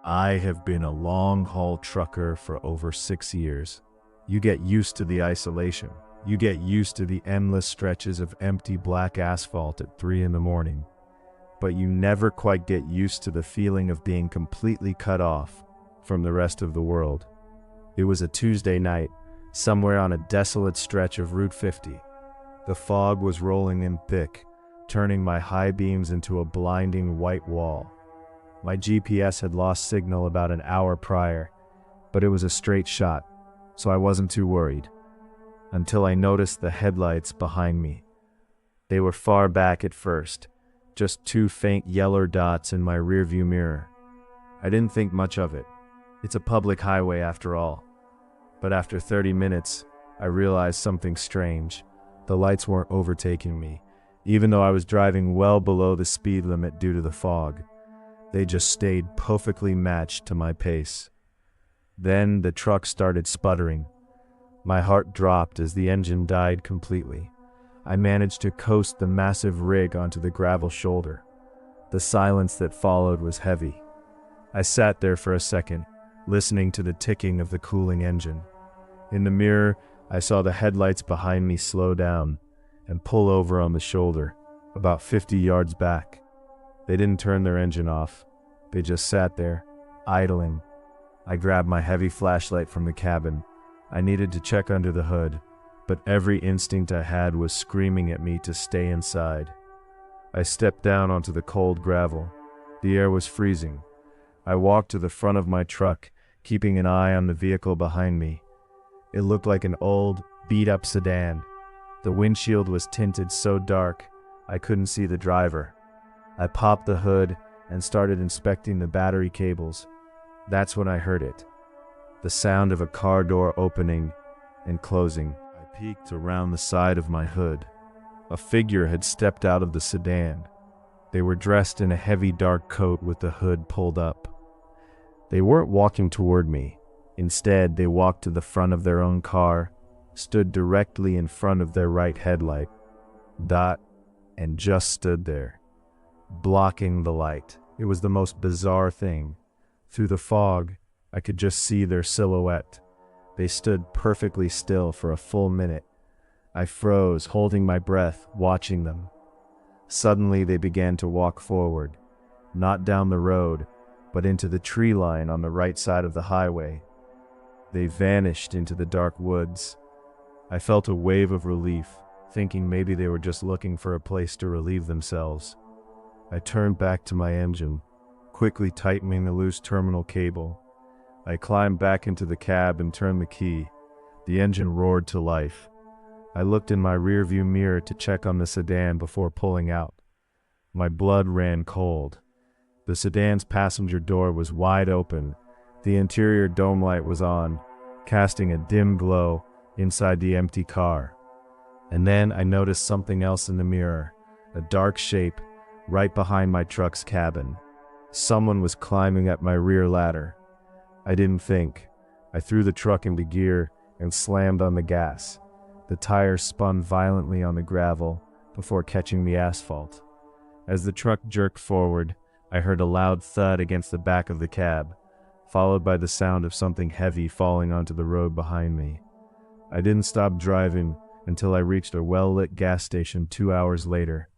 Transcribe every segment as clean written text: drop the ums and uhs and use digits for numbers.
I have been a long-haul trucker for over 6 years. You get used to the isolation. You get used to the endless stretches of empty black asphalt at 3 in the morning. But you never quite get used to the feeling of being completely cut off from the rest of the world. It was a Tuesday night, somewhere on a desolate stretch of Route 50. The fog was rolling in thick, turning my high beams into a blinding white wall. My GPS had lost signal about an hour prior, but it was a straight shot, so I wasn't too worried. Until I noticed the headlights behind me. They were far back at first, just 2 faint yellow dots in my rearview mirror. I didn't think much of it. It's a public highway after all. But after 30 minutes, I realized something strange. The lights weren't overtaking me, even though I was driving well below the speed limit due to the fog. They just stayed perfectly matched to my pace. Then the truck started sputtering. My heart dropped as the engine died completely. I managed to coast the massive rig onto the gravel shoulder. The silence that followed was heavy. I sat there for a second, listening to the ticking of the cooling engine. In the mirror, I saw the headlights behind me slow down and pull over on the shoulder, about 50 yards back. They didn't turn their engine off. They just sat there, idling. I grabbed my heavy flashlight from the cabin. I needed to check under the hood, but every instinct I had was screaming at me to stay inside. I stepped down onto the cold gravel. The air was freezing. I walked to the front of my truck, keeping an eye on the vehicle behind me. It looked like an old, beat-up sedan. The windshield was tinted so dark, I couldn't see the driver. I popped the hood and started inspecting the battery cables. That's when I heard it. The sound of a car door opening and closing. I peeked around the side of my hood. A figure had stepped out of the sedan. They were dressed in a heavy dark coat with the hood pulled up. They weren't walking toward me. Instead, they walked to the front of their own car, stood directly in front of their right headlight, and just stood there, blocking the light. It was the most bizarre thing. Through the fog, I could just see their silhouette. They stood perfectly still for a full minute. I froze, holding my breath, watching them. Suddenly, they began to walk forward, not down the road, but into the tree line on the right side of the highway. They vanished into the dark woods. I felt a wave of relief, thinking maybe they were just looking for a place to relieve themselves. I turned back to my engine, quickly tightening the loose terminal cable. I climbed back into the cab and turned the key. The engine roared to life. I looked in my rearview mirror to check on the sedan before pulling out. My blood ran cold. The sedan's passenger door was wide open. The interior dome light was on, casting a dim glow inside the empty car. And then I noticed something else in the mirror, a dark shape right behind my truck's cabin. Someone was climbing up my rear ladder. I didn't think. I threw the truck into gear and slammed on the gas. The tires spun violently on the gravel before catching the asphalt. As the truck jerked forward, I heard a loud thud against the back of the cab, followed by the sound of something heavy falling onto the road behind me. I didn't stop driving until I reached a well-lit gas station 2 hours later.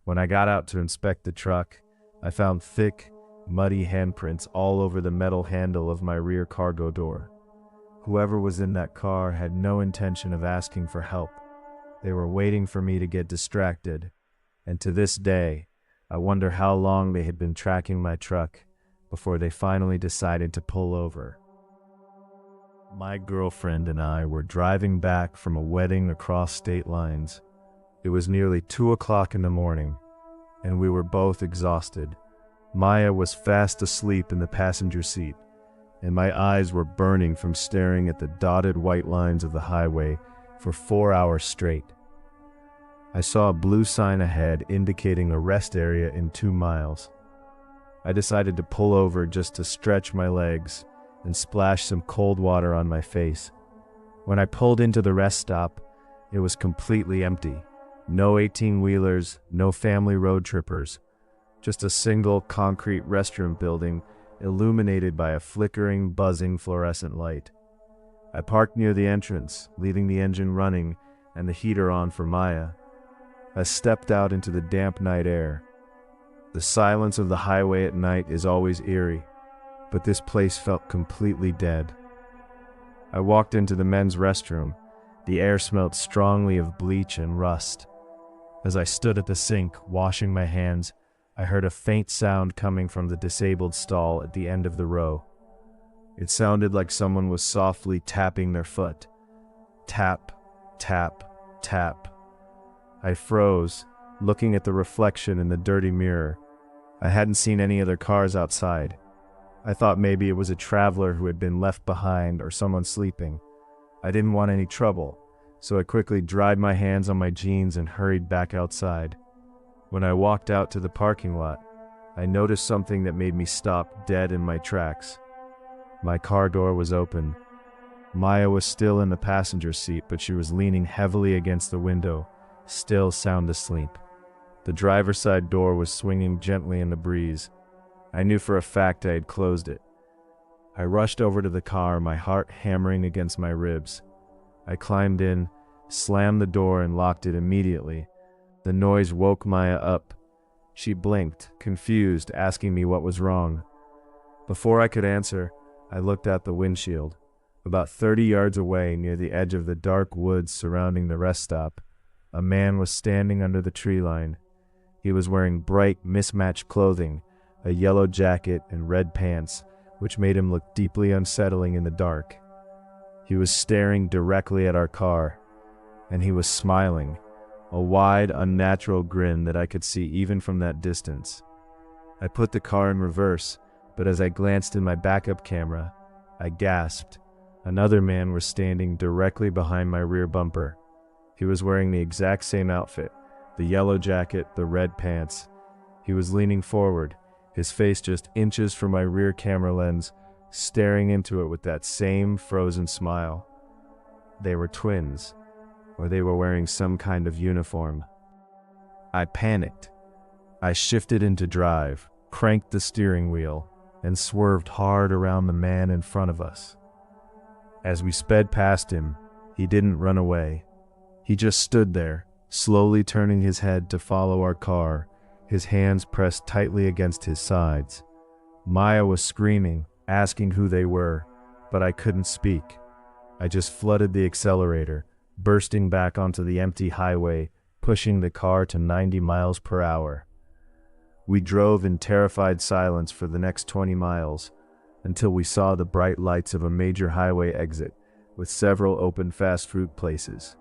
When I got out to inspect the truck, I found thick, muddy handprints all over the metal handle of my rear cargo door. Whoever was in that car had no intention of asking for help. They were waiting for me to get distracted, and to this day, I wonder how long they had been tracking my truck before they finally decided to pull over. My girlfriend and I were driving back from a wedding across state lines. It was nearly 2 o'clock in the morning, and we were both exhausted. Maya was fast asleep in the passenger seat, and my eyes were burning from staring at the dotted white lines of the highway for 4 hours straight. I saw a blue sign ahead indicating a rest area in 2 miles. I decided to pull over just to stretch my legs and splash some cold water on my face. When I pulled into the rest stop, it was completely empty. No 18-wheelers, no family road trippers. Just a single concrete restroom building illuminated by a flickering, buzzing fluorescent light. I parked near the entrance, leaving the engine running and the heater on for Maya. I stepped out into the damp night air. The silence of the highway at night is always eerie, but this place felt completely dead. I walked into the men's restroom. The air smelled strongly of bleach and rust. As I stood at the sink, washing my hands, I heard a faint sound coming from the disabled stall at the end of the row. It sounded like someone was softly tapping their foot. Tap, tap, tap. I froze, looking at the reflection in the dirty mirror. I hadn't seen any other cars outside. I thought maybe it was a traveler who had been left behind or someone sleeping. I didn't want any trouble, so I quickly dried my hands on my jeans and hurried back outside. When I walked out to the parking lot, I noticed something that made me stop dead in my tracks. My car door was open. Maya was still in the passenger seat, but she was leaning heavily against the window, still sound asleep. The driver's side door was swinging gently in the breeze. I knew for a fact I had closed it. I rushed over to the car, my heart hammering against my ribs. I climbed in, slammed the door, and locked it immediately. The noise woke Maya up. She blinked, confused, asking me what was wrong. Before I could answer, I looked out the windshield. About 30 yards away, near the edge of the dark woods surrounding the rest stop, a man was standing under the tree line. He was wearing bright, mismatched clothing, a yellow jacket and red pants, which made him look deeply unsettling in the dark. He was staring directly at our car, and he was smiling, a wide, unnatural grin that I could see even from that distance. I put the car in reverse, but as I glanced in my backup camera, I gasped. Another man was standing directly behind my rear bumper. He was wearing the exact same outfit, the yellow jacket, the red pants. He was leaning forward, his face just inches from my rear camera lens, staring into it with that same frozen smile. They were twins, or they were wearing some kind of uniform. I panicked. I shifted into drive, cranked the steering wheel, and swerved hard around the man in front of us. As we sped past him, he didn't run away. He just stood there, slowly turning his head to follow our car, his hands pressed tightly against his sides. Maya was screaming, asking who they were, but I couldn't speak. I just flooded the accelerator, bursting back onto the empty highway, pushing the car to 90 miles per hour. We drove in terrified silence for the next 20 miles, until we saw the bright lights of a major highway exit, with several open fast food places.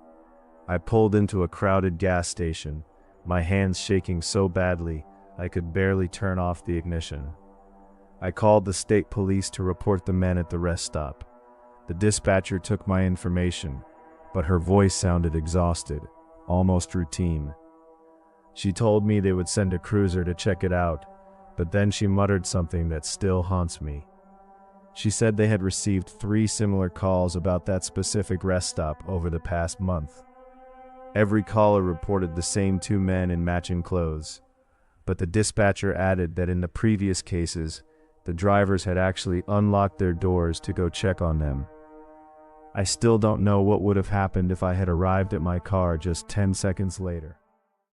I pulled into a crowded gas station, my hands shaking so badly I could barely turn off the ignition. I called the state police to report the men at the rest stop. The dispatcher took my information, but her voice sounded exhausted, almost routine. She told me they would send a cruiser to check it out, but then she muttered something that still haunts me. She said they had received 3 similar calls about that specific rest stop over the past month. Every caller reported the same 2 men in matching clothes, but the dispatcher added that in the previous cases, the drivers had actually unlocked their doors to go check on them. I still don't know what would have happened if I had arrived at my car just 10 seconds later.